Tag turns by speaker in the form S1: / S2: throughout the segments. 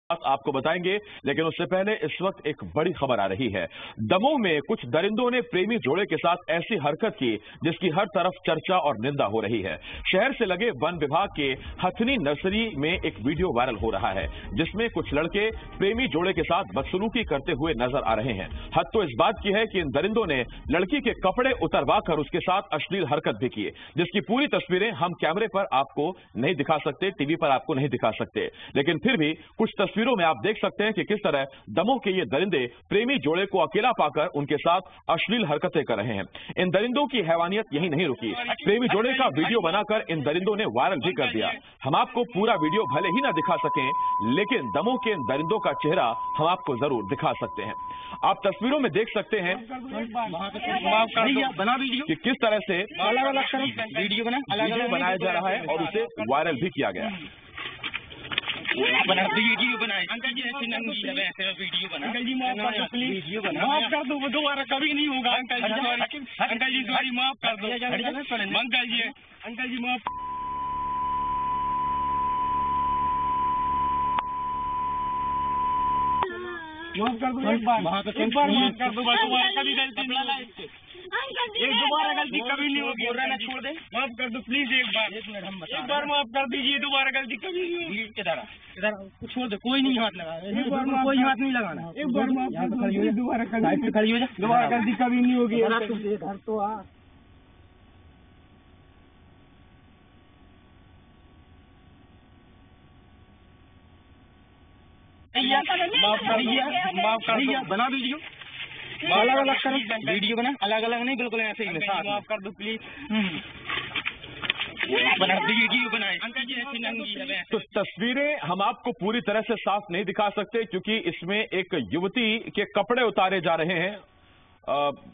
S1: आपको बताएंगे, लेकिन उससे पहले इस वक्त एक बड़ी खबर आ रही है। दमोह में कुछ दरिंदों ने प्रेमी जोड़े के साथ ऐसी हरकत की जिसकी हर तरफ चर्चा और निंदा हो रही है। शहर से लगे वन विभाग के हथनी नर्सरी में एक वीडियो वायरल हो रहा है जिसमें कुछ लड़के प्रेमी जोड़े के साथ बदसलूकी करते हुए नजर आ रहे हैं। हद तो इस बात की है कि इन दरिंदों ने लड़की के कपड़े उतरवा कर उसके साथ अश्लील हरकत भी की, जिसकी पूरी तस्वीरें हम कैमरे पर आपको नहीं दिखा सकते, टीवी पर आपको नहीं दिखा सकते, लेकिन फिर भी कुछ तस्वीरों में आप देख सकते हैं कि किस तरह दमोह के ये दरिंदे प्रेमी जोड़े को अकेला पाकर उनके साथ अश्लील हरकतें कर रहे हैं। इन दरिंदों की हैवानियत यही नहीं रुकी, प्रेमी जोड़े का वीडियो बनाकर इन दरिंदों ने वायरल भी कर दिया। हम आपको पूरा वीडियो भले ही ना दिखा सकें, लेकिन दमोह के इन दरिंदों का चेहरा हम आपको जरूर दिखा सकते हैं। आप तस्वीरों में देख सकते हैं कि किस तरह से वीडियो बनाया जा रहा है और उसे वायरल भी किया गया।
S2: वीडियो बनाए अंकल जी, ऐसी नंगी है वैसे वीडियो बना। अंकल जी माफ कर दो प्लीज, वीडियो बना माफ कर दो, दोबारा कभी नहीं होगा। अंकल जी सॉरी माफ कर दो। अंकल जी माफ कर दो, एक बार माफ कर दो, दोबारा कभी गलती नहीं होगी। एक दोबारा गलती कभी नहीं होगी, रहना छोड़ दे, माफ कर दो प्लीज। एक बार माफ कर दीजिए, दोबारा गलती कभी नहीं होगी। इधर छोड़ दे, कोई नहीं हाथ लगा, कोई हाथ नहीं लगाना। एक बार माफ कर दो, दोबारा खड़ी हो जा, दोबारा गलती कभी नहीं होगी। घर तो आ माफ कर दो, बना वीडियो अलग अलग करो, वीडियो बना अलग अलग नहीं, बिल्कुल ऐसे ही माफ कर दो प्लीज। बना वीडियो बनाए अंकल जी, ऐसी नंगी है।
S1: तो तस्वीरें हम आपको पूरी तरह से साफ नहीं दिखा सकते क्योंकि इसमें एक युवती के कपड़े उतारे जा रहे हैं,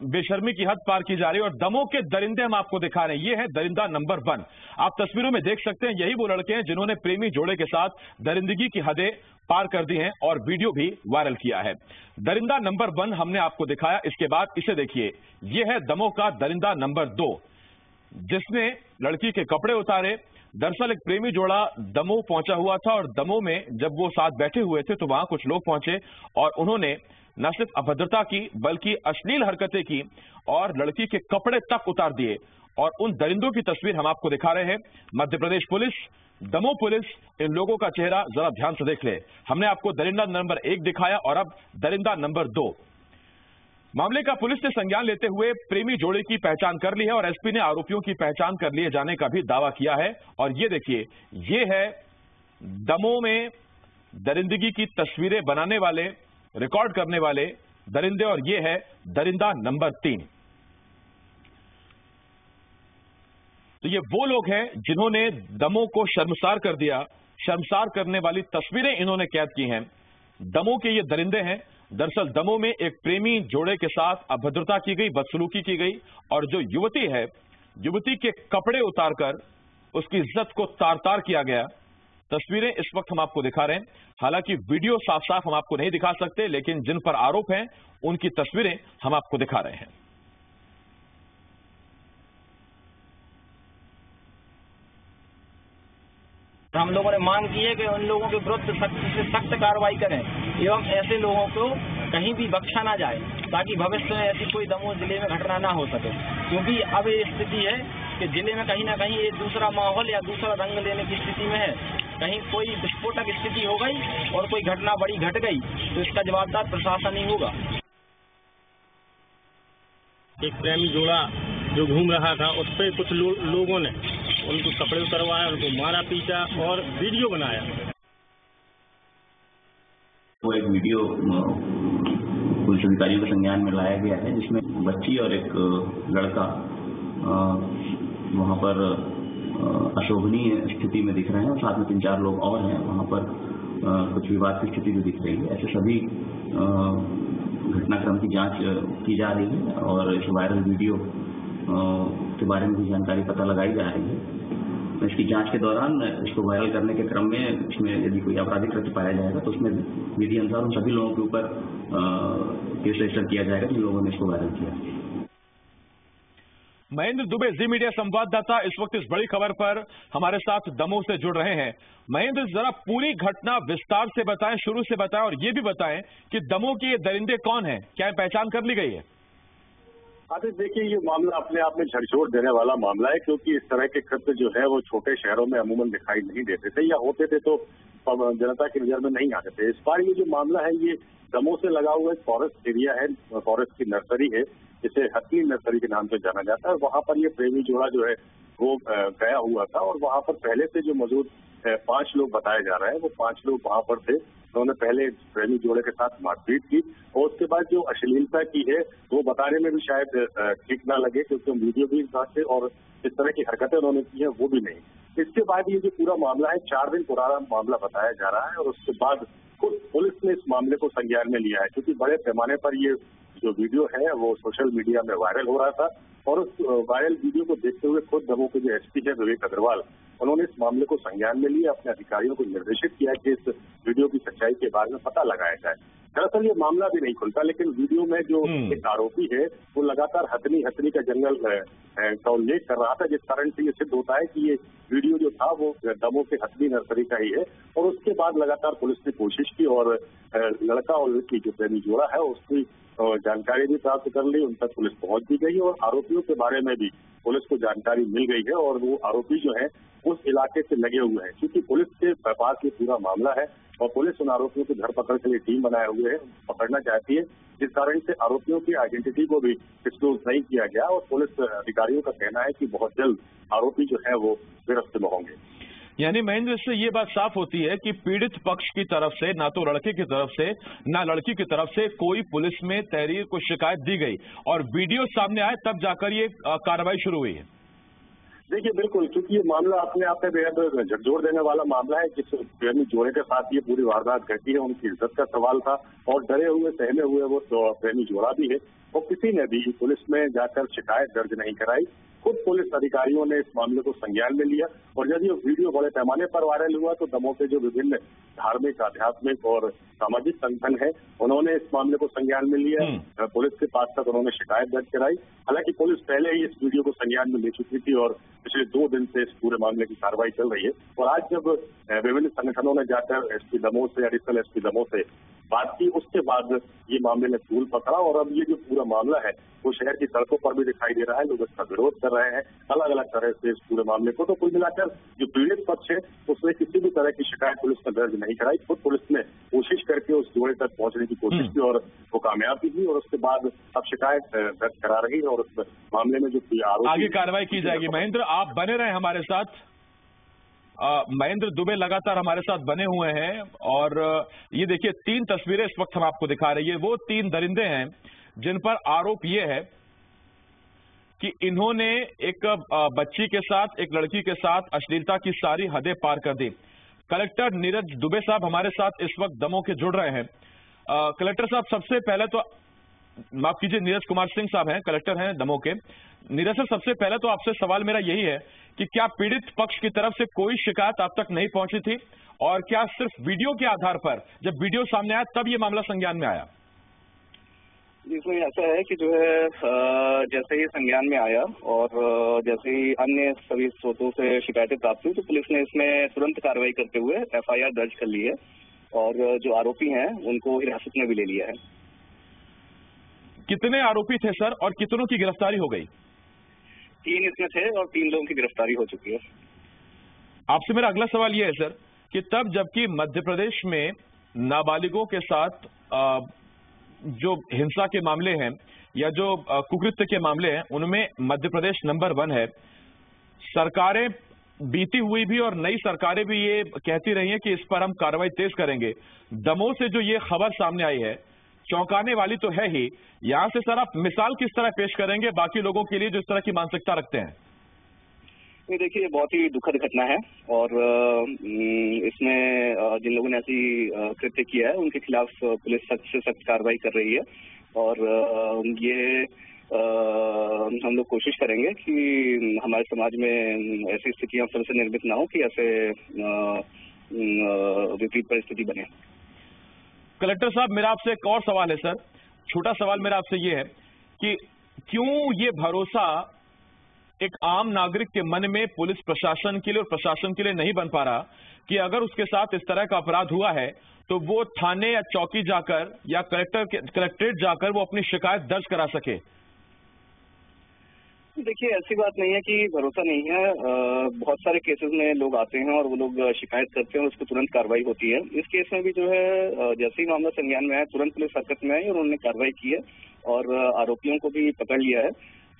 S1: बेशर्मी की हद पार की जा रही है और दमों के दरिंदे हम आपको दिखा रहे हैं। ये है दरिंदा नंबर 1। आप तस्वीरों में देख सकते हैं यही वो लड़के हैं जिन्होंने प्रेमी जोड़े के साथ दरिंदगी की हदें पार कर दी हैं और वीडियो भी वायरल किया है। दरिंदा नंबर 1 हमने आपको दिखाया, इसके बाद इसे देखिए, यह है दमोह का दरिंदा नंबर 2 जिसने लड़की के कपड़े उतारे। दरअसल एक प्रेमी जोड़ा दमोह पहुंचा हुआ था और दमोह में जब वो साथ बैठे हुए थे तो वहां कुछ लोग पहुंचे और उन्होंने न सिर्फ अभद्रता की बल्कि अश्लील हरकतें की और लड़की के कपड़े तक उतार दिए। और उन दरिंदों की तस्वीर हम आपको दिखा रहे हैं। मध्य प्रदेश पुलिस, दमोह पुलिस, इन लोगों का चेहरा जरा ध्यान से देख ले। हमने आपको दरिंदा नंबर 1 दिखाया और अब दरिंदा नंबर 2। मामले का पुलिस ने संज्ञान लेते हुए प्रेमी जोड़े की पहचान कर ली है और एसपी ने आरोपियों की पहचान कर लिए जाने का भी दावा किया है। और ये देखिए, ये है दमोह में दरिंदगी की तस्वीरें बनाने वाले, रिकॉर्ड करने वाले दरिंदे और ये है दरिंदा नंबर 3। तो ये वो लोग हैं जिन्होंने दमोह को शर्मसार कर दिया। शर्मसार करने वाली तस्वीरें इन्होंने कैद की हैं। दमोह के ये दरिंदे हैं। दरअसल दमोह में एक प्रेमी जोड़े के साथ अभद्रता की गई, बदसलूकी की गई और जो युवती है, युवती के कपड़े उतारकर उसकी इज्जत को तार-तार किया गया। तस्वीरें इस वक्त हम आपको दिखा रहे हैं। हालांकि वीडियो साफ साफ हम आपको नहीं दिखा सकते, लेकिन जिन पर आरोप हैं उनकी तस्वीरें हम आपको दिखा रहे हैं।
S2: हम लोगों ने मांग की है कि उन लोगों के विरुद्ध सख्त से सख्त कार्रवाई करें एवं ऐसे लोगों को कहीं भी बख्शा ना जाए ताकि भविष्य में ऐसी कोई दमोह जिले में घटना ना हो सके। क्योंकि अब ये स्थिति है कि जिले में कहीं ना कहीं एक दूसरा माहौल या दूसरा रंग लेने की स्थिति में है। कहीं कोई विस्फोटक स्थिति हो गई और कोई घटना बड़ी घट गई तो इसका जवाबदार प्रशासन ही होगा।
S3: एक प्रेमी जोड़ा जो घूम रहा था उस पर कुछ लोगों ने उनको कपड़े उतरवाया, उनको मारा पीटा और वीडियो बनाया।
S4: वो एक वीडियो पुलिस अधिकारियों के संज्ञान में लाया गया है जिसमें बच्ची और एक लड़का वहां पर अशोभनीय स्थिति में दिख रहे हैं और साथ में 3-4 लोग और हैं। वहां पर कुछ विवाद की स्थिति भी दिख रही है। ऐसे सभी घटनाक्रम की जांच की जा रही है और इस वायरल वीडियो के बारे में भी जानकारी पता लगाई जा रही है। इसकी जांच के दौरान इसको वायरल करने के क्रम में इसमें यदि कोई आपराधिक कृत्य पाया जाएगा तो उसमें विधि अनुसार उन सभी लोगों के ऊपर केस रजिस्टर किया जाएगा जिन लोगों ने इसको वायरल किया।
S1: महेंद्र दुबे, जी मीडिया संवाददाता, इस वक्त इस बड़ी खबर पर हमारे साथ दमोह से जुड़ रहे हैं। महेंद्र, जरा पूरी घटना विस्तार से बताएं, शुरू से बताएं और ये भी बताएं कि दमोह के ये दरिंदे कौन हैं, क्या पहचान कर ली गई है?
S5: आदित्य, देखिए, ये मामला अपने आप में झकझोर देने वाला मामला है, क्योंकि इस तरह के कृत्य जो है वो छोटे शहरों में अमूमन दिखाई नहीं देते थे, या होते थे तो जनता की नजर में नहीं आते थे। इस बार ये जो मामला है ये दमोह से लगा हुआ एक फॉरेस्ट एरिया है, फॉरेस्ट की नर्सरी है, जिसे हथनी नर्सरी के नाम से जाना जाता है। वहाँ पर ये प्रेमी जोड़ा जो है वो गया हुआ था, और वहाँ पर पहले से जो मौजूद 5 लोग बताए जा रहे हैं, वो 5 लोग वहाँ पर थे। उन्होंने पहले प्रेमी जोड़े के साथ मारपीट की, और उसके बाद जो अश्लीलता की है वो बताने में भी शायद ठीक ना लगे, क्योंकि वीडियो भी थे और इस तरह की हरकतें उन्होंने की है वो भी नहीं। इसके बाद ये जो पूरा मामला है 4 दिन पुराना मामला बताया जा रहा है, और उसके बाद खुद पुलिस ने इस मामले को संज्ञान में लिया है, क्योंकि बड़े पैमाने पर ये जो वीडियो है वो सोशल मीडिया में वायरल हो रहा था। और उस वायरल वीडियो को देखते हुए खुद दमोह के जो एसपी है विवेक अग्रवाल, उन्होंने इस मामले को संज्ञान में लिया, अपने अधिकारियों को निर्देशित किया कि इस वीडियो की सच्चाई के बारे में पता लगाया जाए। दरअसल ये मामला भी नहीं खुलता, लेकिन वीडियो में जो एक आरोपी है वो लगातार हथनी का जंगल का उल्लेख कर रहा था, जिस कारण से ये सिद्ध होता है कि ये वीडियो जो था वो दमोह के हथनी नर्सरी का ही है। और उसके बाद लगातार पुलिस ने कोशिश की, और लड़का और लड़की जो प्रेमी जोड़ा है उसकी जानकारी भी प्राप्त कर ली, उन तक पुलिस पहुंच भी गई, और आरोपियों के बारे में भी पुलिस को जानकारी मिल गई है। और वो आरोपी जो है उस इलाके से लगे हुए हैं, क्योंकि पुलिस के पास ये पूरा मामला है, और पुलिस उन आरोपियों की धरपकड़ के लिए टीम बनाए हुए है, पकड़ना चाहती है, जिस कारण से आरोपियों की आइडेंटिटी को भी डिस्क्लोज नहीं किया गया। और पुलिस अधिकारियों का कहना है कि बहुत जल्द आरोपी जो है वो गिरफ्त में होंगे।
S1: यानी महेंद्र, इससे ये बात साफ होती है कि पीड़ित पक्ष की तरफ से ना तो लड़के की तरफ से ना लड़की की तरफ से कोई पुलिस में तहरीर को शिकायत दी गई, और वीडियो सामने आए तब जाकर ये कार्रवाई शुरू हुई है।
S5: देखिए, बिल्कुल, क्योंकि ये मामला अपने आप में बेहद झकझोर देने वाला मामला है। जिस प्रेमी जोड़े के साथ ये पूरी वारदात घटी है, उनकी इज्जत का सवाल था, और डरे हुए सहमे हुए वो प्रेमी जोड़ा भी है, और किसी ने भी पुलिस में जाकर शिकायत दर्ज नहीं कराई। खुद पुलिस अधिकारियों ने इस मामले को संज्ञान में लिया, और जब ये वीडियो बड़े पैमाने पर वायरल हुआ तो दमोह के जो विभिन्न धार्मिक, आध्यात्मिक और सामाजिक संगठन है, उन्होंने इस मामले को संज्ञान में लिया। पुलिस के पास तक उन्होंने शिकायत दर्ज कराई। हालांकि पुलिस पहले ही इस वीडियो को संज्ञान में ले चुकी थी, और पिछले 2 दिन से इस पूरे मामले की कार्रवाई चल रही है। और आज जब विभिन्न संगठनों ने जाकर एसपी दमोह से, एडिशनल एसपी दमोह से बात की, उसके बाद ये मामले ने तूल पकड़ा, और अब ये जो पूरा मामला है वो शहर की सड़कों पर भी दिखाई दे रहा है। लोग इसका विरोध कर रहे हैं अलग अलग तरह से इस पूरे मामले को। तो कुल मिलाकर जो पीड़ित पक्ष है उसने किसी भी तरह की शिकायत पुलिस ने दर्ज नहीं कराई। खुद पुलिस ने कोशिश करके उस जोड़े तक पहुंचने की कोशिश की, और वो कामयाब भी हुई, और उसके बाद अब शिकायत दर्ज करा रही है, और उस मामले में जो
S1: आगे कार्रवाई की जाएगी। महेंद्र, आप बने रहे हमारे साथ। महेंद्र दुबे लगातार हमारे साथ बने हुए हैं, और ये देखिए 3 तस्वीरें इस वक्त हम आपको दिखा रहे हैं। वो 3 दरिंदे हैं जिन पर आरोप ये है कि इन्होंने एक बच्ची के साथ, एक लड़की के साथ अश्लीलता की सारी हदें पार कर दी। कलेक्टर नीरज दुबे साहब हमारे साथ इस वक्त दमोह के जुड़ रहे हैं। कलेक्टर साहब, सबसे पहले तो माफ कीजिए, नीरज कुमार सिंह साहब हैं, कलेक्टर हैं दमोह के। नीरज सर, सबसे पहले तो आपसे सवाल मेरा यही है कि क्या पीड़ित पक्ष की तरफ से कोई शिकायत आप तक नहीं पहुंची थी, और क्या सिर्फ वीडियो के आधार पर, जब वीडियो सामने आया तब ये मामला संज्ञान में आया?
S6: इसमें ऐसा है कि जो है जैसे ही संज्ञान में आया और जैसे ही अन्य सभी स्रोतों से शिकायतें प्राप्त हुई, तो पुलिस ने इसमें तुरंत कार्रवाई करते हुए FIR दर्ज कर ली है, और जो आरोपी हैं उनको हिरासत में भी ले लिया है।
S1: कितने आरोपी थे सर, और कितनों की गिरफ्तारी हो गई?
S6: 3 इसमें थे, और 3 लोगों की गिरफ्तारी हो चुकी है।
S1: आपसे मेरा अगला सवाल यह है सर कि तब जबकि मध्य प्रदेश में नाबालिगों के साथ जो हिंसा के मामले हैं या जो कुकृत्य के मामले हैं, उनमें मध्य प्रदेश नंबर 1 है। सरकारें बीती हुई भी और नई सरकारें भी ये कहती रही हैं कि इस पर हम कार्रवाई तेज करेंगे। दमोह से जो ये खबर सामने आई है चौंकाने वाली तो है ही। यहां से सर आप मिसाल किस तरह पेश करेंगे बाकी लोगों के लिए जो इस तरह की मानसिकता रखते हैं?
S6: ये देखिए, बहुत ही दुखद घटना है, और इसमें जिन लोगों ने ऐसी कृत्य किया है उनके खिलाफ पुलिस सख्त से सख्त कार्रवाई कर रही है। और ये हम लोग कोशिश करेंगे कि हमारे समाज में ऐसी स्थितियां फिर से निर्मित ना हो कि ऐसे विपरीत परिस्थिति बने।
S1: कलेक्टर साहब, मेरा आपसे एक और सवाल है सर, छोटा सवाल मेरा आपसे ये है कि क्यों ये भरोसा एक आम नागरिक के मन में पुलिस प्रशासन के लिए और प्रशासन के लिए नहीं बन पा रहा कि अगर उसके साथ इस तरह का अपराध हुआ है तो वो थाने या चौकी जाकर या कलेक्ट्रेट जाकर वो अपनी शिकायत दर्ज करा सके?
S6: देखिए, ऐसी बात नहीं है कि भरोसा नहीं है। बहुत सारे केसेस में लोग आते हैं और वो लोग शिकायत करते हैं और उस पर तुरंत कार्रवाई होती है। इस केस में भी जो है जैसे ही मामला संज्ञान में आया तुरंत पुलिस हरकत में आई और उन्होंने कार्रवाई की है और आरोपियों को भी पकड़ लिया है।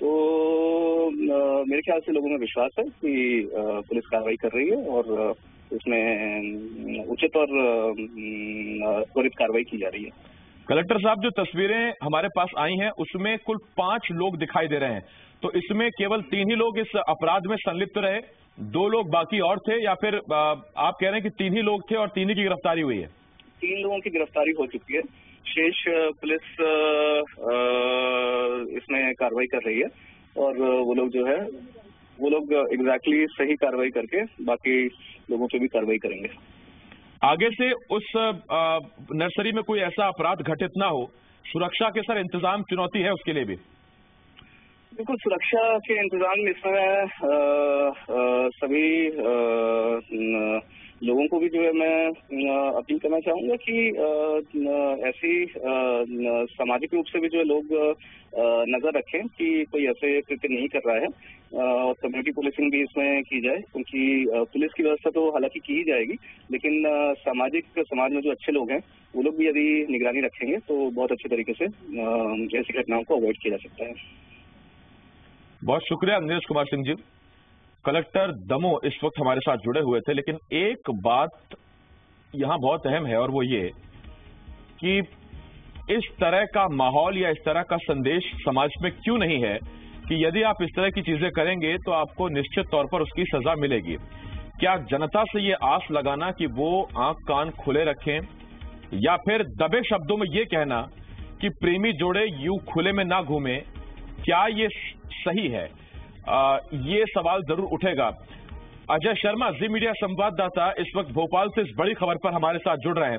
S6: तो मेरे ख्याल से लोगों में विश्वास है कि पुलिस कार्रवाई कर रही है और उसमें उचित और त्वरित कार्रवाई की जा रही है।
S1: कलेक्टर साहब, जो तस्वीरें हमारे पास आई हैं उसमें कुल 5 लोग दिखाई दे रहे हैं, तो इसमें केवल 3 ही लोग इस अपराध में संलिप्त रहे, 2 लोग बाकी और थे, या फिर आप कह रहे हैं कि 3 ही लोग थे और 3 ही की गिरफ्तारी हुई है?
S6: 3 लोगों की गिरफ्तारी हो चुकी है। शेष पुलिस इसमें कार्रवाई कर रही है और वो लोग एग्जैक्टली सही कार्रवाई करके बाकी लोगों पे भी कार्रवाई करेंगे।
S1: आगे से उस नर्सरी में कोई ऐसा अपराध घटित ना हो, सुरक्षा के सर इंतजाम चुनौती है उसके लिए भी?
S6: बिल्कुल, सुरक्षा के इंतजाम इसमें सभी लोगों को भी जो है मैं अपील करना चाहूंगा कि ऐसी सामाजिक रूप से भी जो है लोग नजर रखें कि कोई ऐसे कृत्य नहीं कर रहा है और कम्युनिटी पुलिसिंग भी इसमें की जाए, क्योंकि पुलिस की व्यवस्था तो हालांकि की ही जाएगी, लेकिन समाज में जो अच्छे लोग हैं वो लोग भी यदि निगरानी रखेंगे तो बहुत अच्छे तरीके से ऐसी घटनाओं को अवॉइड किया जा सकता है।
S1: बहुत शुक्रिया नीरज कुमार सिंह जी। कलेक्टर दमोह इस वक्त हमारे साथ जुड़े हुए थे, लेकिन एक बात यहां बहुत अहम है और वो ये कि इस तरह का माहौल या इस तरह का संदेश समाज में क्यों नहीं है कि यदि आप इस तरह की चीजें करेंगे तो आपको निश्चित तौर पर उसकी सजा मिलेगी। क्या जनता से ये आस लगाना कि वो आंख कान खुले रखें, या फिर दबे शब्दों में ये कहना कि प्रेमी जोड़े यूं खुले में ना घूमे, क्या ये सही है? ये सवाल जरूर उठेगा। अजय शर्मा, जी मीडिया संवाददाता, इस वक्त भोपाल से इस बड़ी खबर पर हमारे साथ जुड़ रहे हैं।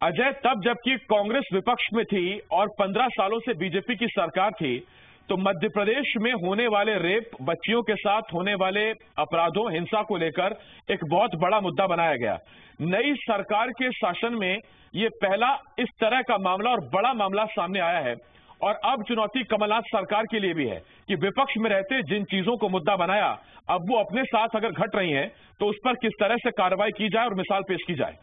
S1: अजय, तब जबकि कांग्रेस विपक्ष में थी और 15 सालों से बीजेपी की सरकार थी, तो मध्य प्रदेश में होने वाले रेप, बच्चियों के साथ होने वाले अपराधों, हिंसा को लेकर एक बहुत बड़ा मुद्दा बनाया गया। नई सरकार के शासन में ये पहला इस तरह का मामला और बड़ा मामला सामने आया है, और अब चुनौती कमलनाथ सरकार के लिए भी है कि विपक्ष में रहते जिन चीजों को मुद्दा बनाया, अब वो अपने साथ अगर घट रही हैं तो उस पर किस तरह से कार्रवाई की जाए और मिसाल पेश की जाए।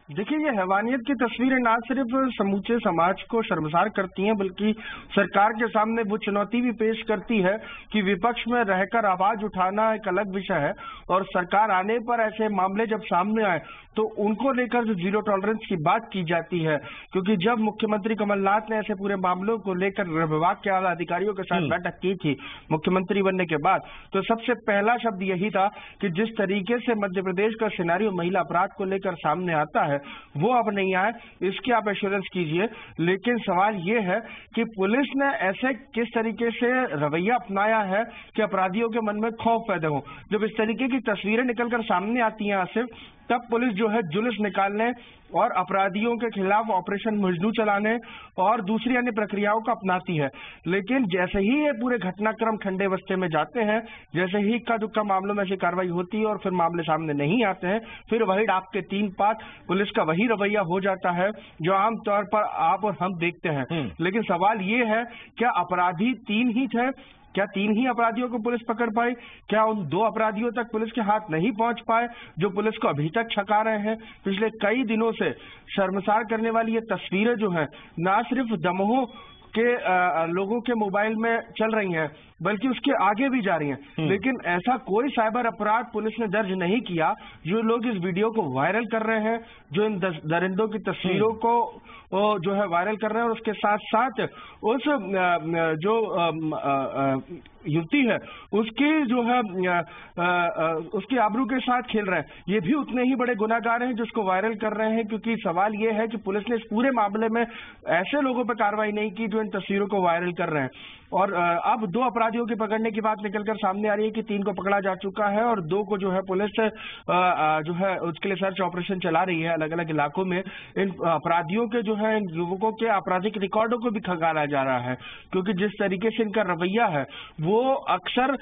S7: देखिए, ये हैवानियत की तस्वीरें ना सिर्फ समूचे समाज को शर्मसार करती हैं, बल्कि सरकार के सामने वो चुनौती भी पेश करती है कि विपक्ष में रहकर आवाज उठाना एक अलग विषय है, और सरकार आने पर ऐसे मामले जब सामने आए तो उनको लेकर जो जीरो टॉलरेंस की बात की जाती है। क्योंकि जब मुख्यमंत्री कमलनाथ ने ऐसे पूरे मामलों को लेकर विभाग के आला अधिकारियों के साथ बैठक की थी मुख्यमंत्री बनने के बाद, तो सबसे पहला शब्द यही था कि जिस तरीके से मध्य प्रदेश का सिनेरियो महिला अपराध को लेकर सामने आता है वो अब नहीं आए, इसकी आप एश्योरेंस कीजिए। लेकिन सवाल ये है कि पुलिस ने ऐसे किस तरीके से रवैया अपनाया है कि अपराधियों के मन में खौफ पैदा हो। जब इस तरीके की तस्वीरें निकलकर सामने आती हैं आसिफ, तब पुलिस जो है जुलूस निकालने और अपराधियों के खिलाफ ऑपरेशन मजनू चलाने और दूसरी अन्य प्रक्रियाओं को अपनाती है। लेकिन जैसे ही ये पूरे घटनाक्रम ठंडे बस्ते में जाते हैं, जैसे ही इक्का दुक्का मामलों में ऐसी कार्रवाई होती है और फिर मामले सामने नहीं आते हैं, फिर वही डाक के 3 पात पुलिस का वही रवैया हो जाता है जो आमतौर पर आप और हम देखते हैं। लेकिन सवाल ये है, क्या अपराधी 3 ही थे? क्या 3 ही अपराधियों को पुलिस पकड़ पाई? क्या उन 2 अपराधियों तक पुलिस के हाथ नहीं पहुंच पाए जो पुलिस को अभी तक छका रहे हैं? पिछले कई दिनों से शर्मसार करने वाली ये तस्वीरें जो हैं, ना सिर्फ दमोह के लोगों के मोबाइल में चल रही हैं, बल्कि उसके आगे भी जा रही हैं। लेकिन ऐसा कोई साइबर अपराध पुलिस ने दर्ज नहीं किया। जो लोग इस वीडियो को वायरल कर रहे हैं, जो इन दरिंदों की तस्वीरों को जो है वायरल कर रहे हैं, और उसके साथ साथ उस जो युवती है उसकी जो है उसकी आबरू के साथ खेल रहे हैं, ये भी उतने ही बड़े गुनाहगार हैं जिसको वायरल कर रहे हैं। क्योंकि सवाल ये है कि पुलिस ने इस पूरे मामले में ऐसे लोगों पर कार्रवाई नहीं की जो इन तस्वीरों को वायरल कर रहे हैं। और अब 2 अपराधियों के पकड़ने की बात निकलकर सामने आ रही है कि 3 को पकड़ा जा चुका है और 2 को जो है पुलिस जो है उसके लिए सर्च ऑपरेशन चला रही है अलग अलग इलाकों में। इन अपराधियों के जो है इन युवकों के आपराधिक रिकॉर्डों को भी खंगाला जा रहा है, क्योंकि जिस तरीके से इनका रवैया है वो अक्सर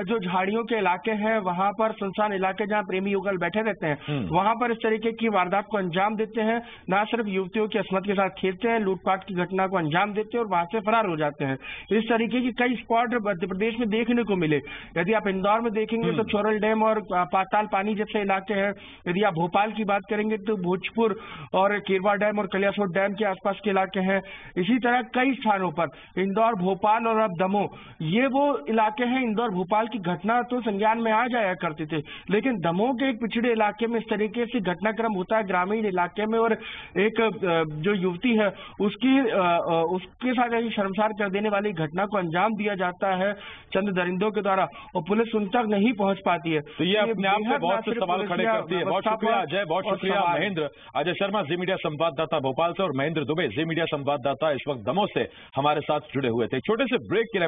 S7: जो झाड़ियों के इलाके हैं वहां पर, सुनसान इलाके जहां प्रेमी युगल बैठे रहते हैं, वहां पर इस तरीके की वारदात को अंजाम देते हैं। न सिर्फ युवतियों की अस्मत के साथ खेलते हैं, लूटपाट की घटना को अंजाम देते हैं और वहां से फरार हो जाते हैं। इस तरीके की कई स्पॉट मध्य प्रदेश में देखने को मिले। यदि आप इंदौर में देखेंगे तो छोरल डैम और पाताल पानी जैसे इलाके हैं। यदि आप भोपाल की बात करेंगे तो भोजपुर और केरवा डैम और कलियासोत डैम के आसपास के इलाके हैं। इसी तरह कई स्थानों पर इंदौर, भोपाल और अब दमोह, ये वो इलाके हैं। इंदौर भोपाल की घटना तो संज्ञान में आ जाया करते थे, लेकिन दमोह के एक पिछड़े इलाके में इस तरीके से घटनाक्रम होता है ग्रामीण इलाके में, और एक जो युवती है उसके साथ ऐसी शर्मसार कर देने वाली घटना को अंजाम दिया जाता है चंद दरिंदों के द्वारा और पुलिस उन तक नहीं पहुंच पाती है।
S1: तो ये अपने आप में बहुत से सवाल खड़े करती है। बहुत शुक्रिया अजय, बहुत शुक्रिया महेंद्र। अजय शर्मा जी मीडिया संवाददाता भोपाल से और महेंद्र दुबे जी मीडिया संवाददाता इस वक्त दमोह से हमारे साथ जुड़े हुए थे। छोटे से ब्रेक के लिए